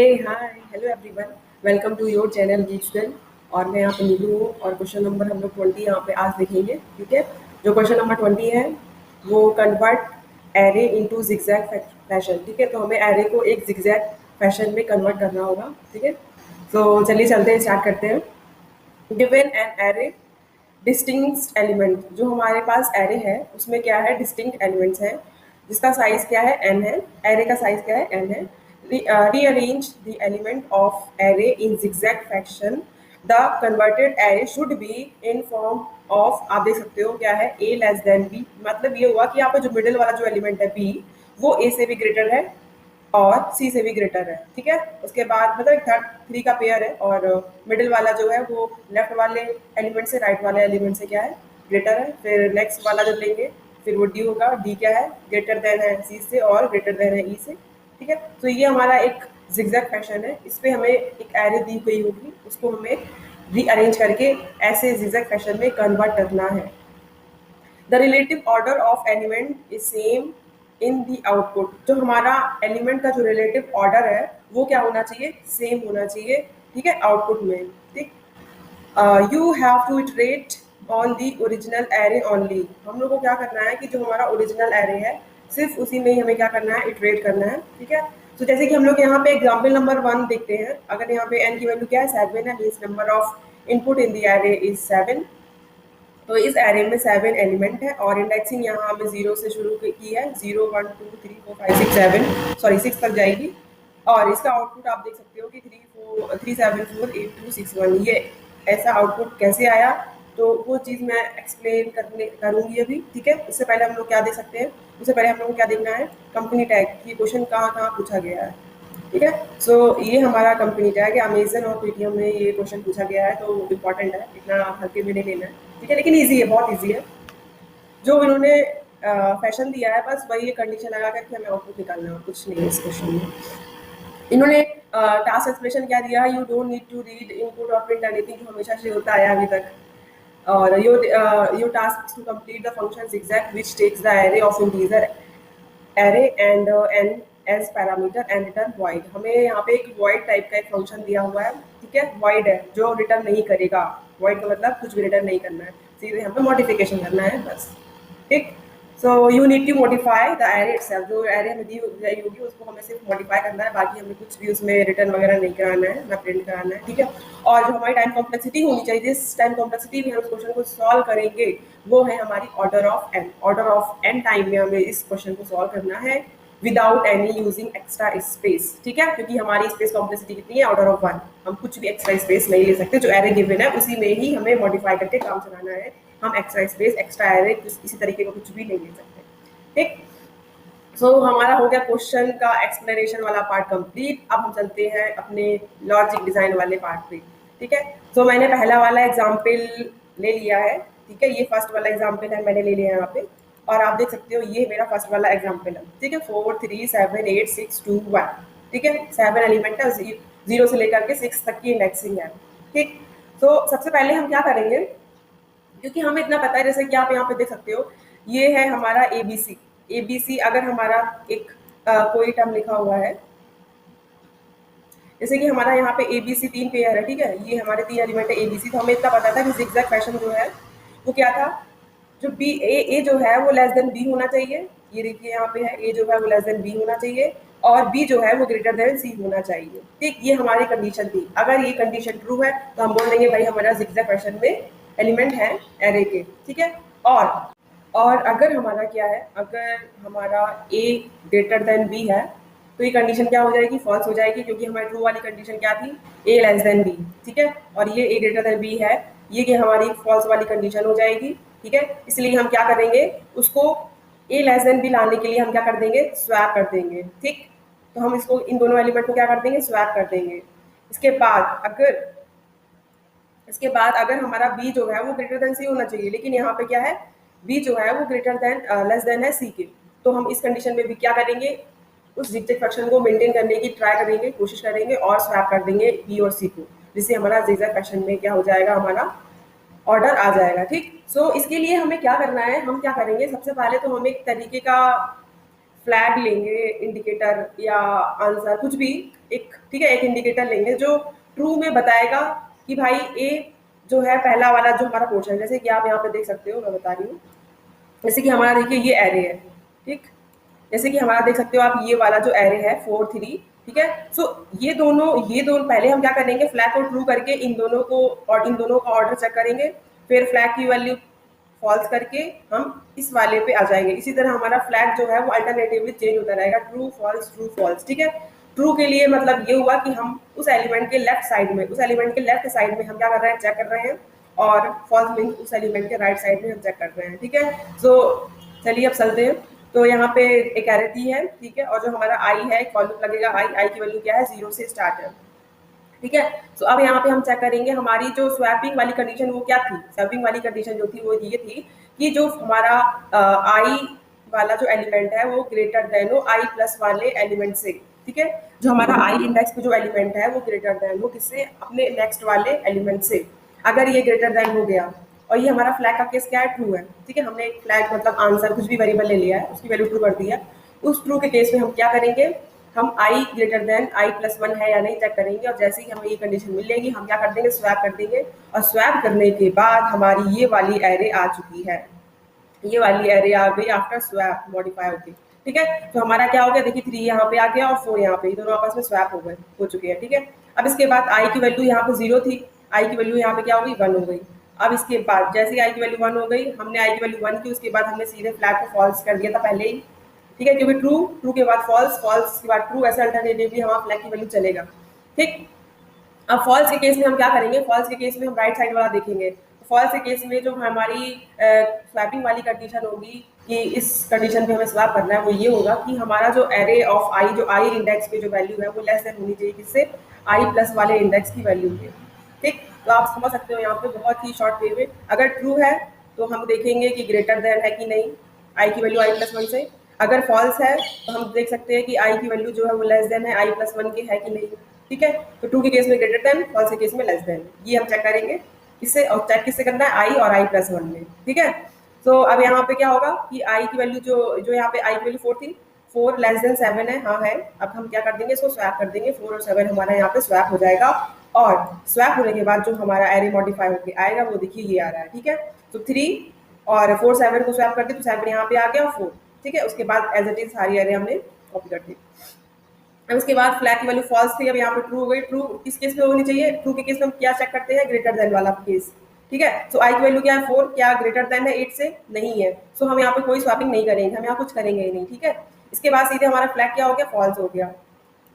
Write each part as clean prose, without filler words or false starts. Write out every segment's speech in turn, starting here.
Hey hi hello everyone, welcome to your channel Geeksgun. और मैं यहाँ पे नीलू हूँ और क्वेश्चन नंबर हम लोग 20 यहाँ पे आज देखेंगे। ठीक है, जो क्वेश्चन नंबर 20 है वो convert array into zigzag fashion. ठीक है, तो हमें एरे को एक जिगजैग फैशन में कन्वर्ट करना होगा। ठीक है, तो चलिए चलते हैं, स्टार्ट करते हैं। Given an array distinct element, जो हमारे पास एरे है उसमें क्या है, डिस्टिंक्ट एलिमेंट्स हैं जिसका साइज क्या है, एन है। एरे का साइज क्या है, एन है। Rearrange the element of array in zigzag fashion. The converted array should be in form of, आप देख सकते हो क्या है, ए लेस देन बी। मतलब ये हुआ कि यहाँ पे जो मिडिल वाला जो एलिमेंट है बी, वो ए से भी ग्रेटर है और सी से भी ग्रेटर है। ठीक है, उसके बाद मतलब एक थर्ड थ्री का पेयर है और मिडिल वाला जो है वो लेफ्ट वाले एलिमेंट से राइट वाले एलिमेंट से क्या है, ग्रेटर है। फिर नेक्स्ट वाला जो लेंगे फिर वो डी होगा, डी क्या है, ग्रेटर देन है सी से और ग्रेटर देन है ई से। ठीक है, तो ये हमारा एक जिगजैग फैशन है। इस पे हमें एक एरे दी गई होगी, उसको हमें रीअरेंज करके ऐसे जिगजैग फैशन में कन्वर्ट करना है। The relative order of element is same in the output. जो हमारा एलिमेंट का जो रिलेटिव ऑर्डर है वो क्या होना चाहिए, सेम होना चाहिए। ठीक है, आउटपुट में। ठीक, you have to iterate on the original array only. हम लोग को क्या करना है कि जो हमारा ओरिजिनल एरे है सिर्फ उसी में ही हमें क्या करना है, इटरेट करना है। ठीक है, तो जैसे कि हम लोग यहाँ पे एग्जाम्पल नंबर 1 देखते हैं। अगर यहाँ पे एन की वैल्यू क्या है, 7 है, means number of input in the array is 7। तो इस एरे में 7 एलिमेंट है और इंडेक्सिंग यहाँ हमें 0 से शुरू की है। 0 1 2 3 4 5 6 7, सॉरी 6 तक जाएगी। और इसका आउटपुट आप देख सकते हो कि 3 7 4 8 2 6 1। ये ऐसा आउटपुट कैसे आया, तो वो चीज़ मैं एक्सप्लेन करूँगी अभी। ठीक है, इससे पहले हम लोग क्या देख सकते हैं, उससे पहले हम लोग को क्या देखना है, कंपनी टैग। ये क्वेश्चन कहाँ कहाँ पूछा गया है। ठीक है, सो ये हमारा कंपनी टैग है। अमेजन और पेटीएम में ये क्वेश्चन पूछा गया है, तो इम्पॉर्टेंट है, इतना हल्के में नहीं लेना है। ठीक है, लेकिन ईजी है, बहुत ईजी है। जो इन्होंने फैशन दिया है बस वही कंडीशन लगा करके हमें आउटपुट निकालना है, कुछ नहीं है इस क्वेश्चन में। इन्होंने टास्क एक्सप्रेशन क्या दिया है, you don't need to read input और प्रिंट एनीथिंग, जो हमेशा से होता आया अभी तक। और your task to complete the function zigzag which takes the array of integer array and n as parameter and return void। हमें यहाँ पे एक void टाइप का एक फंक्शन दिया हुआ है। ठीक है, void है जो रिटर्न नहीं करेगा। void का मतलब कुछ भी रिटर्न नहीं करना है, सीधे हमें मॉडिफिकेशन करना है बस। ठीक, so you need to modify the array itself. जो एरे में दी गई होगी उसको हमें सिर्फ मॉडिफाई करना है, बाकी हमें कुछ भी उसमें रिटर्न वगैरह नहीं कराना है, ना प्रिंट कराना है। ठीक है, और जो हमारी टाइम कॉम्प्लेक्सिटी होनी चाहिए, जिस टाइम कॉम्प्लेक्सिटी में हम इस क्वेश्चन को सॉल्व करेंगे वो है हमारी order of N. Order of N time में हमें इस क्वेश्चन को सॉल्व करना है without any using extra space. ठीक है, क्योंकि हमारी स्पेस कॉम्प्लेक्सिटी कितनी है, ऑर्डर ऑफ 1। हम कुछ भी एक्स्ट्रा स्पेस नहीं ले सकते, जो एरे गिवन है उसी में ही हमें मॉडिफाई करके काम चलाना है। हम एक्स्ट्रा स्पेस, एक्स्ट्रा एरे इसी तरीके का कुछ भी नहीं ले सकते। ठीक, सो हमारा हो गया क्वेश्चन का एक्सप्लेनेशन वाला पार्ट कंप्लीट। अब हम चलते हैं अपने लॉजिक डिजाइन वाले पार्ट पे। ठीक है, सो मैंने पहला वाला एग्जाम्पल ले लिया है। ठीक है, ये फर्स्ट वाला एग्जाम्पल है, मैंने ले लिया है यहाँ पे। और आप देख सकते हो ये मेरा फर्स्ट वाला एग्जाम्पल है। ठीक है, 4 3 7 8 6 2 1। ठीक है, 7 एलिमेंट है, 0 से लेकर के 6 तक की इंडेक्सिंग है। ठीक, तो सबसे पहले हम क्या करेंगे, क्योंकि हमें इतना पता है, जैसे कि आप यहाँ पे देख सकते हो ये है हमारा एबीसी। एबीसी अगर हमारा एक कोई टर्म लिखा हुआ है, जैसे कि हमारा यहाँ पे एबीसी 3 पेयर है। ठीक है, ये हमारे 3 एलिमेंट है एबीसी। तो हमें इतना पता था कि zigzag फैशन जो है वो क्या था, जो बी ए जो है वो लेस देन बी होना चाहिए। ये देखिए यहाँ पे है, ए जो है वो लेस देन बी होना चाहिए और बी जो है वो ग्रेटर देन सी होना चाहिए। ठीक, ये हमारी कंडीशन थी। अगर ये कंडीशन ट्रू है तो हम बोल देंगे भाई हमारा zigzag फैशन में एलिमेंट है एरे के। ठीक है, और अगर हमारा क्या है, अगर हमारा ए ग्रेटर देन बी है तो ये कंडीशन क्या हो जाएगी, फॉल्स हो जाएगी, क्योंकि हमारी ट्रू वाली कंडीशन क्या थी, ए लेस देन बी। ठीक है, और ये ए ग्रेटर देन बी है, ये कि हमारी फॉल्स वाली कंडीशन हो जाएगी। ठीक है, इसलिए हम क्या करेंगे, उसको ए लेस देन बी लाने के लिए हम क्या कर देंगे, स्वैप कर देंगे। ठीक, तो हम इसको इन दोनों एलिमेंट को क्या कर देंगे, स्वैप कर देंगे। इसके बाद अगर हमारा बी जो है वो ग्रेटर देन सी होना चाहिए, लेकिन यहाँ पे क्या है, बी जो है वो ग्रेटर देन लेस देन है सी के। तो हम इस कंडीशन में भी क्या करेंगे, उस zigzag फंक्शन को मेंटेन करने की ट्राई करेंगे, कोशिश करेंगे और स्वैप कर देंगे बी और सी को, जिससे हमारा zigzag फंक्शन में क्या हो जाएगा, हमारा ऑर्डर आ जाएगा। ठीक, सो इसके लिए हमें क्या करना है, हम क्या करेंगे, सबसे पहले तो हम एक तरीके का फ्लैग लेंगे, इंडिकेटर या आंसर कुछ भी एक, ठीक है, एक इंडिकेटर लेंगे जो ट्रू में बताएगा कि भाई ए जो है पहला वाला जो हमारा पोर्शन है, जैसे कि आप यहाँ पे देख सकते हो, मैं बता रही हूँ। जैसे कि हमारा देखिए ये एरे है, ठीक, जैसे कि हमारा देख सकते हो आप ये वाला जो एरे है 4 3, ठीक है। सो ये दोनों पहले हम क्या करेंगे, फ्लैग को ट्रू करके इन दोनों को और इन दोनों का ऑर्डर चेक करेंगे, फिर फ्लैग की वैल्यू फॉल्स करके हम इस वाले पे आ जाएंगे। इसी तरह हमारा फ्लैग जो है वो अल्टरनेटिवली चेंज होता रहेगा, ट्रू फॉल्स, ठीक है। ट्रू के लिए मतलब ये हुआ कि हम उस एलिमेंट के लेफ्ट साइड में, उस एलिमेंट के लेफ्ट साइड में हम क्या कर रहे हैं, चेक कर रहे हैं, और फॉल्स मीन उस एलिमेंट के राइट साइड में हम चेक कर रहे हैं, ठीक है। सो चलिए अब चलते हैं। तो यहाँ पे एक एरे दी है, ठीक है, और जो हमारा आई है, एक फॉर लगेगा, आई की वैल्यू क्या है, 0 से स्टार्ट है, ठीक है। तो अब यहाँ पे हम चेक करेंगे हमारी जो स्वैपिंग वाली कंडीशन वो क्या थी। स्वैपिंग वाली कंडीशन जो थी वो ये थी कि जो हमारा आई वाला जो एलिमेंट है वो ग्रेटर देन हो आई प्लस वाले एलिमेंट से, ठीक है। जो हमारा आई इंडेक्स पे जो एलिमेंट है वो ग्रेटर देन हो किससे, अपने नेक्स्ट वाले एलिमेंट से। अगर ये ग्रेटर देन हो गया, और ये हमारा फ्लैग का केस क्या है, ट्रू है, ठीक है। हमने एक फ्लैग मतलब आंसर कुछ भी वेरिएबल ले लिया है, उसकी वैल्यू ट्रू कर दी है। उस ट्रू के केस में हम क्या करेंगे, हम I greater than I plus one है या नहीं चेक करेंगे, और जैसे ही हमें ये कंडीशन मिलेगी हम क्या कर देंगे, स्वैप कर देंगे। और स्वैप करने के बाद हमारी ये वाली एरे आ चुकी है, ये वाली एरे आ गई आफ्टर स्वैप मॉडिफाई होके, ठीक है। तो हमारा क्या हो गया, देखिए 3 यहाँ पे आ गया और 4 यहाँ पे, ये दोनों आपस में स्वैप हो गए, हो चुके हैं, ठीक है। अब इसके बाद आई की वैल्यू यहाँ पे 0 थी, आई की वैल्यू यहाँ पे क्या हो गई, 1 हो गई। अब इसके बाद जैसे ही आई की वैल्यू 1 हो गई, हमने आई की वैल्यू 1 की, उसके बाद हमने सीधे फ्लैग को फॉल्स कर दिया था पहले ही, ठीक है, क्योंकि ट्रू, ट्रू के बाद फॉल्स, फॉल्स के बाद ट्रू, ऐसे अल्टरनेटिवली हमारा फ्लैग की वैल्यू चलेगा, ठीक। अब फॉल्स के केस में हम क्या करेंगे, फॉल्स के केस में हम राइट साइड वाला देखेंगे। फॉल्स के केस में जो हमारी स्वैपिंग वाली कंडीशन होगी कि इस कंडीशन पे हमें स्वैप करना है, वो ये होगा कि हमारा जो एरे ऑफ आई, जो आई इंडेक्स पे जो वैल्यू है वो लेस देन होनी चाहिए किससे, आई प्लस वाले इंडेक्स की वैल्यू पे, ठीक। तो आप समझ सकते हो यहाँ पे बहुत ही शॉर्ट वे में, अगर ट्रू है तो हम देखेंगे कि ग्रेटर देन है कि नहीं आई की वैल्यू आई प्लस वन से। अगर फॉल्स है तो हम देख सकते हैं कि आई की वैल्यू जो है वो लेस देन है आई प्लस वन के, है कि नहीं, ठीक है। तो ट्रू के केस में ग्रेटर देन, फॉल्स के केस में लेस देन, ये हम चेक करेंगे इससे, और चेक किससे करना है, आई और आई प्लस वन में, ठीक है। तो अब यहाँ पे क्या होगा कि आई की वैल्यू जो जो यहाँ पे आई की वैल्यू 4 थी, 4 लेस देन 7 है, हाँ है। अब हम क्या कर देंगे, इसको स्वैप कर देंगे, 4 और 7 हमारा यहाँ पे स्वैप हो जाएगा। और स्वैप होने के बाद जो हमारा एरे मॉडिफाई होके आएगा वो देखिए ये आ रहा है, ठीक है। तो 3 और 4 7 को स्वैप कर दी तो 7 यहाँ पे आ गया और 4, ठीक है। उसके बाद एज इट इज सारी एरे हमने कॉपी कर दी। अब उसके बाद फ्लैग की वैल्यू फॉल्स थी, अब यहाँ पे ट्रू हो गई। ट्रू किस केस में होनी चाहिए, ट्रू के केस में हम क्या चेक करते हैं, ग्रेटर देन वाला केस, ठीक है। सो आई की वैल्यू क्या है, 4, क्या ग्रेटर देन है 8 से, नहीं है। सो हम यहाँ पे कोई स्वैपिंग नहीं करेंगे, हम यहाँ कुछ करेंगे ही नहीं, ठीक है। इसके बाद सीधे हमारा फ्लैग क्या हो गया, फॉल्स हो गया।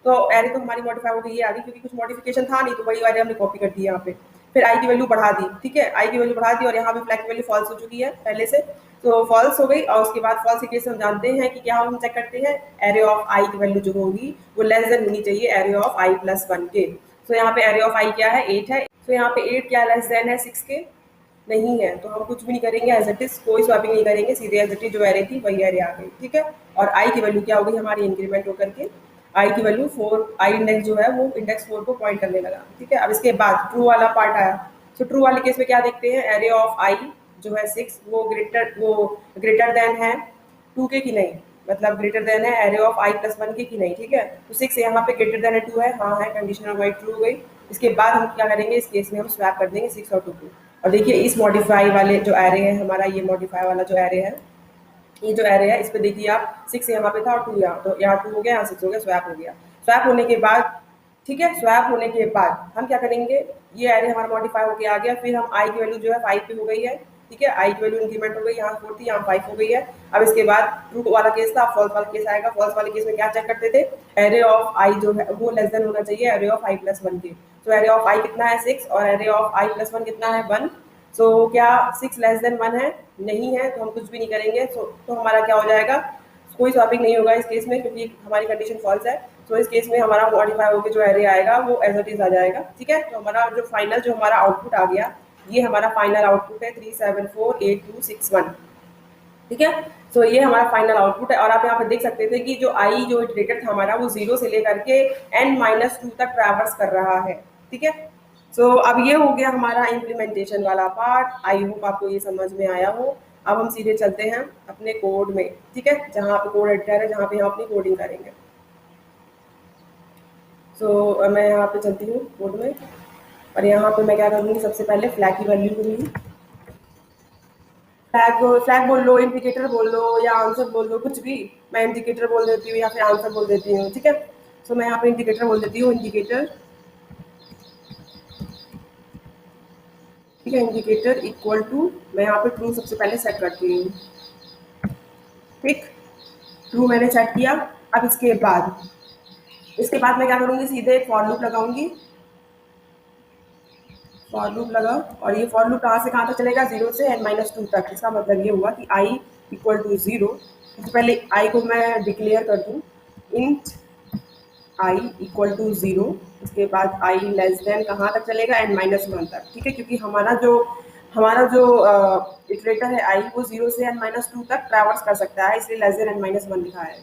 तो एरे तो हमारी मॉडिफाई हो गई, ये आ गई, क्योंकि कुछ मॉडिफिकेशन था नहीं तो वही वाले हमने कॉपी कर दी यहाँ पे। फिर आई की वैल्यू बढ़ा दी, ठीक है, आई की वैल्यू बढ़ा दी, और यहाँ पे फ्लैग की वैल्यू फॉल्स हो चुकी है पहले से, तो फॉल्स हो गई। और उसके बाद फॉल्स के केस हम जानते हैं कि क्या हम चेक करते हैं, एरे ऑफ आई की वैल्यू जो होगी वो लेस देन होनी चाहिए array of I plus one के। तो यहाँ पे एरे ऑफ आई क्या है, 8 है। तो यहाँ पे 8 क्या लेस देन है 6 के, नहीं है। तो हम कुछ भी नहीं करेंगे, एज इट इज कोई स्वैपिंग नहीं करेंगे, सीधे एज इट इज जो एरे थी वही एरे आ गई, ठीक है। और आई की वैल्यू क्या हो गई हमारी, इंक्रीमेंट होकर के आई की वैल्यू 4, आई इंडेक्स जो है वो इंडेक्स 4 को पॉइंट करने लगा, ठीक है। अब इसके बाद ट्रू वाला पार्ट आया। तो ट्रू वाले केस में क्या देखते हैं, एरे ऑफ आई जो है 6 वो ग्रेटर देन है 2 के कि नहीं, मतलब ग्रेटर देन है array of I plus one के कि नहीं, ठीक है। तो 6 यहाँ पे ग्रेटर देन है 2 है, हाँ है, कंडीशन हमारी ट्रू हो गई। इसके बाद हम क्या करेंगे, इस केस में हम स्वैप कर देंगे 6 और 2 को। और देखिए इस मॉडिफाई वाले जो एरे है हमारा, ये मॉडिफाई वाला जो एरे है, ये जो एरे है इस पे देखिए आप 6 यहाँ पे था और 2 यहाँ, तो यहाँ 2 हो गया, यहाँ 6 हो गया, स्वैप हो गया। स्वैप होने के बाद, ठीक है, स्वैप होने के बाद हम क्या करेंगे, ये एरे हमारा मॉडिफाई होके आ गया। फिर हम आई की वैल्यू जो है 5 पे हो गई है, ठीक है, आई की वैल्यू इंक्रीमेंट हो गई, यहाँ 4 थी, यहाँ 5 हो गई है। अब इसके बाद ट्रू वाला केस था, फॉल्स वाला केस आएगा। फॉल्स वाले केस में क्या चेक करते थे, एरे ऑफ आई जो है वो लेस देन होना चाहिए array of I plus one के। तो एरे ऑफ आई कितना है 6 और array of I plus one कितना है 1। सो क्या 6 लेस देन 1 है, नहीं है, तो हम कुछ भी नहीं करेंगे। तो हमारा क्या हो जाएगा, कोई स्वैपिंग नहीं होगा इस केस में, क्योंकि हमारी कंडीशन फॉल्स है। तो इस केस में हमारा मॉडिफाई होकर जो एरे आएगा वो एज इट इज आ जाएगा, ठीक है। तो हमारा जो फाइनल जो हमारा आउटपुट आ गया, ये हमारा फाइनल आउटपुट है 3748261, ठीक है। तो ये हमारा फाइनल आउटपुट है। और आप यहाँ पे देख सकते थे कि जो आई जो इटरेटर था हमारा वो 0 से लेकर के n-2 तक ट्रैवर्स कर रहा है, ठीक है। सो अब ये हो गया हमारा इम्प्लीमेंटेशन वाला पार्ट। आई होप आपको ये समझ में आया हो। अब हम सीधे चलते हैं अपने कोड में, ठीक है, जहाँ पे कोड एडिटर है, जहाँ पे हम अपनी कोडिंग करेंगे। सो मैं यहाँ पे चलती हूँ कोड में, और यहाँ पे मैं क्या करूँगी, सबसे पहले फ्लैग की वैल्यू दूँगी। फ्लैग बोल लो, इंडिकेटर बोल लो, या आंसर बोल दो, कुछ भी। मैं इंडिकेटर बोल देती हूँ या फिर आंसर बोल देती हूँ, ठीक है। सो मैं यहाँ पे इंडिकेटर बोल देती हूँ, इंडिकेटर, ठीक है, इंडिकेटर इक्वल टू, मैं यहाँ पे ट्रू सबसे पहले सेट करती हूँ, ठीक, ट्रू मैंने सेट किया। अब इसके बाद मैं क्या करूँगी, सीधे एक फॉर लूप लगाऊंगी, फॉर लूप लगा, और ये फॉर लूप कहाँ से कहाँ तक चलेगा, 0 से n-2 तक। इसका मतलब ये हुआ कि i इक्वल टू 0, सबसे पहले i को मैं डिक्लेयर कर दूँ, इंट i इक्वल टू 0, उसके बाद i लेस देन कहाँ तक चलेगा, n-1 तक, ठीक है, क्योंकि हमारा जो इटरेटर है i, वो 0 से n-2 तक ट्रैवर्स कर सकता है, इसलिए लेस देन n-1 लिखा है।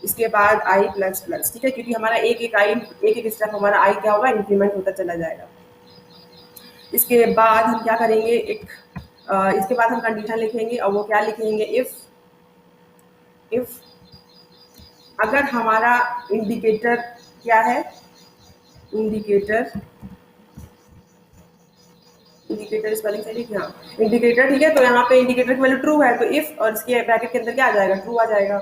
इसके बाद i प्लस प्लस, ठीक है, क्योंकि हमारा एक एक स्टेप हमारा i क्या होगा, इंक्रीमेंट होता चला जाएगा। इसके बाद हम क्या करेंगे, इसके बाद हम कंडीशन लिखेंगे, और वो क्या लिखेंगे, इफ अगर हमारा इंडिकेटर क्या है, इंडिकेटर स्पेलिंग सही है, हाँ, इंडिकेटर, ठीक है। तो यहाँ पे इंडिकेटर की वैल्यू ट्रू है, तो इफ, और इसके ब्रैकेट के अंदर क्या आ जाएगा, ट्रू आ जाएगा।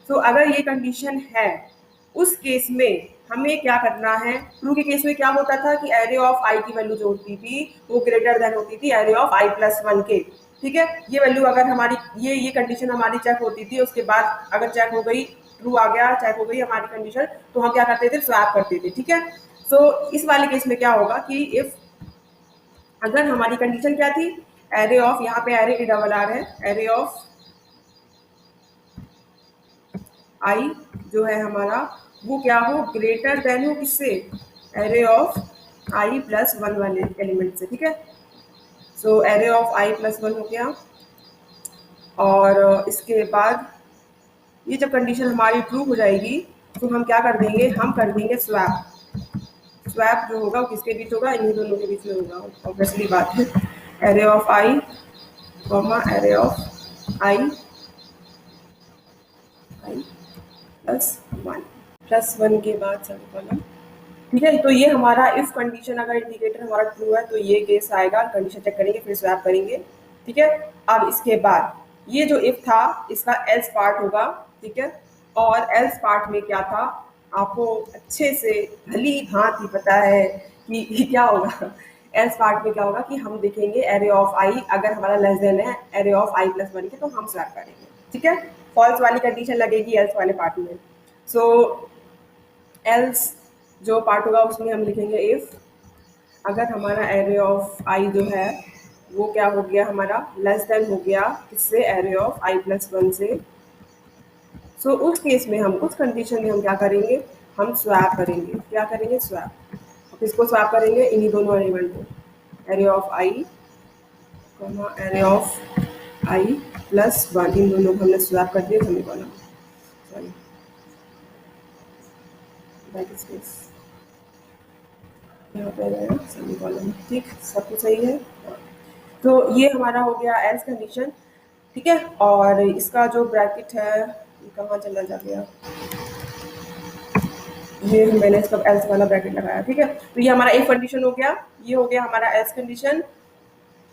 तो अगर ये कंडीशन है, उस केस में हमें क्या करना है, ट्रू के केस में क्या होता था कि एरे ऑफ आई की वैल्यू जो होती थी वो ग्रेटर देन होती थी एरे ऑफ आई प्लस 1 के, ठीक है। ये वैल्यू अगर हमारी, ये कंडीशन हमारी चेक होती थी, उसके बाद अगर चेक हो गई, ट्रू आ गया, चेक हो गई हमारी कंडीशन, तो हम क्या करते थे, स्वैप करते थे, ठीक है। सो इस वाले केस में क्या होगा कि इफ, अगर हमारी कंडीशन क्या थी, एरे ऑफ, यहाँ पे एरे डबल आर है, एरे ऑफ आई जो है हमारा, वो क्या हो, ग्रेटर देन हो किससे, एरे ऑफ आई प्लस 1 वाले एलिमेंट से, ठीक है। सो एरे ऑफ आई प्लस 1 हो गया, और इसके बाद ये जब कंडीशन हमारी ट्रू हो जाएगी, तो हम क्या कर देंगे, हम कर देंगे स्वैप जो होगा वो किसके बीच होगा, इन्हीं दोनों के बीच में होगा, ऑब्वियसली बात है। Array of I comma array of I plus 1 के बाद सेमीकोलन, ठीक है। तो ये हमारा इफ कंडीशन, अगर इंडिकेटर हमारा ट्रू है तो ये केस आएगा, कंडीशन चेक करेंगे, फिर स्वैप करेंगे, ठीक है। अब इसके बाद ये जो इफ था, इसका एल्स पार्ट होगा, ठीक है। और एल्स पार्ट में क्या था, आपको अच्छे से भली भांति पता है कि क्या होगा। एल्स पार्ट में क्या होगा कि हम देखेंगे एरे ऑफ आई, अगर हमारा लेस देन है एरे ऑफ आई प्लस 1 के, तो हम स्वैप करेंगे, ठीक है। फॉल्स वाली कंडीशन लगेगी एल्स वाले पार्ट में। सो एल्स जो पार्ट होगा उसमें हम लिखेंगे इफ, अगर हमारा एरे ऑफ आई जो है वो क्या हो गया, हमारा लेस देन हो गया किससे, एरे ऑफ आई प्लस 1 से। सो उस केस में हम, उस कंडीशन में हम क्या करेंगे, हम स्वैप करेंगे, क्या करेंगे, स्वैप। किसको स्वैप करेंगे, इन्हीं दोनों एलिमेंट को, array of I array of I plus 1, इन दोनों को हमने स्वैप कर दिया सेमीकोलन, सॉरी बैक स्पेस, यहाँ पे आएगा सेमीकोलन, ठीक, सब कुछ सही है। तो ये हमारा हो गया एल्स कंडीशन, ठीक है। और इसका जो ब्रैकेट है, ये कहाँ चला जा गया, ये मैंने इसका एल्स वाला ब्रैकेट लगाया, ठीक है। तो ये हमारा एक कंडीशन हो गया, ये हो गया हमारा एल्स कंडीशन।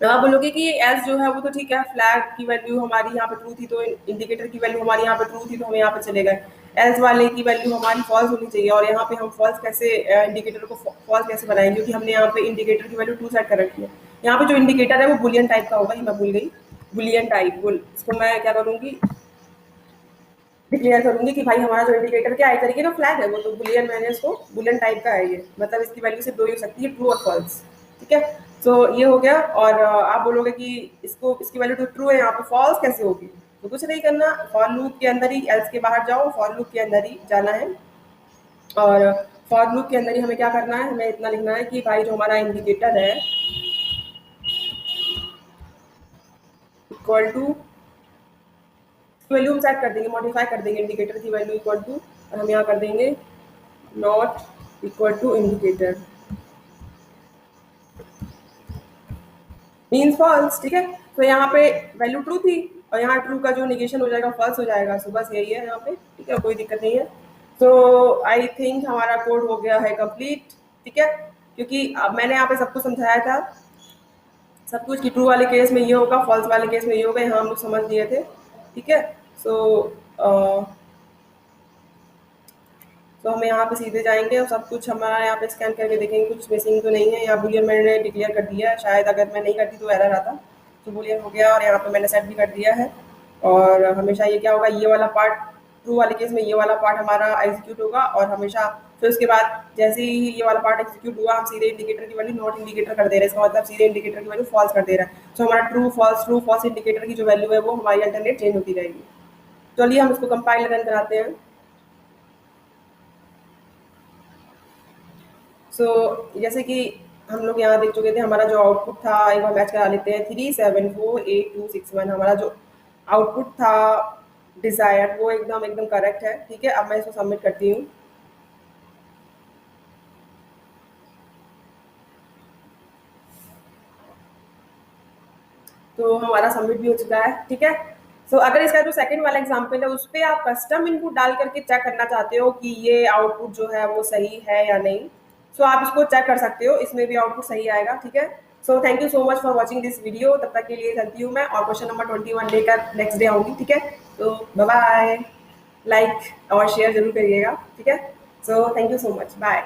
आप बोलोगे कि एल्स जो है वो तो ठीक है, फ्लैग की वैल्यू हमारी यहाँ पे ट्रू थी, तो इंडिकेटर की वैल्यू हमारी यहाँ पे ट्रू थी, तो हम यहाँ पे चले गए। एल्स वाले की वैल्यू हमारी फॉल्स होनी चाहिए, और यहाँ पे हम फॉल्स कैसे, इंडिकेटर को फॉल्स कैसे बनाएंगे, क्योंकि हमने यहाँ पे इंडिकेटर की वैल्यू ट्रू सेट कर रखी है। यहाँ पे जो इंडिकेटर है वो बुलियन टाइप का होगा, ये मैं भूल गई, बुलियन टाइप, इसको मैं क्या करूँगी, डिक्लेयर करूंगी कि भाई हमारा जो इंडिकेटर क्या है, तरीके का फ्लैग है वो, तो बुलियन, मैंने इसको बुलियन टाइप का है ये, मतलब इसकी वैल्यू सिर्फ 2 ही हो सकती है, ट्रू और फॉल्स, ठीक है। तो ये हो गया। और आप बोलोगे कि इसकी वैल्यू तो ट्रू है, यहाँ पे फॉल्स कैसे होगी, तो कुछ नहीं करना, फॉर लूप के अंदर ही, एल्स के बाहर जाओ, फॉर लूप के अंदर ही जाना है, और फॉर लूप के अंदर ही हमें क्या करना है, हमें इतना लिखना है कि भाई जो हमारा इंडिकेटर है इक्वल टू, वैल्यू हम सेट कर देंगे, मॉडिफाई कर देंगे इंडिकेटर की वैल्यू इक्वल टू, और हम यहाँ कर देंगे not equal to indicator, means false, ठीक है। तो यहाँ पे वैल्यू ट्रू थी और यहाँ ट्रू का जो निगेशन हो जाएगा फॉल्स हो जाएगा। सो बस यही है यहाँ पे, ठीक है, कोई दिक्कत नहीं है। तो आई थिंक हमारा कोड हो गया है कंप्लीट, ठीक है, क्योंकि अब मैंने यहाँ पे सबको समझाया था सब कुछ कि ट्रू वाले केस में ये होगा, फॉल्स वाले केस में ये होगा, यहाँ हम लोग समझ लिए थे, ठीक है। सो तो हम यहाँ पे सीधे जाएंगे और सब कुछ हमारा यहाँ पे स्कैन करके देखेंगे कुछ मिसिंग तो नहीं है। यहाँ बुलियन मैंने डिक्लेयर कर दिया है, शायद अगर मैं नहीं करती तो एरर आता। तो बुलियन हो गया और यहाँ पे मैंने सेट भी कर दिया है। और हमेशा ये क्या होगा, ये वाला पार्ट ट्रू वाले केस में ये वाला पार्ट हमारा एग्जीक्यूट होगा और हमेशा फिर उसके बाद जैसे ही ये वाला पार्ट एग्जीक्यूट हुआ हम सीधे इंडिकेटर की वैल्यू नॉट इंडिकेटर कर दे रहे हैं। इसका मतलब सीधे इंडिकेटर की वैल्यू फॉल्स कर दे रहा है। तो हमारा ट्रू फॉल्स इंडिकेटर की जो वैल्यू है वो हमारी अल्टरनेट चेंज होती रहेगी। चलिए हम इसको कंपाइल रन कराते हैं। जैसे कि हम लोग यहाँ देख चुके थे हमारा जो आउटपुट था, एक बार मैच करा लेते हैं। 3748 261 हमारा जो आउटपुट था डिजायर वो एकदम एकदम करेक्ट है, ठीक है। अब मैं इसको सबमिट करती हूँ। तो हमारा सबमिट भी हो चुका है, ठीक है। अगर इसका जो सेकंड वाला एग्जांपल है उस पर आप कस्टम इनपुट डाल करके चेक करना चाहते हो कि ये आउटपुट जो है वो सही है या नहीं, आप इसको चेक कर सकते हो, इसमें भी आउटपुट सही आएगा, ठीक है। Thank you so much for watching this video. तब तक के लिए चलती हूँ मैं और क्वेश्चन नंबर 21 लेकर नेक्स्ट डे आऊंगी, ठीक है। तो बाय बाय, लाइक और शेयर जरूर करिएगा, ठीक है। Thank you so much, bye.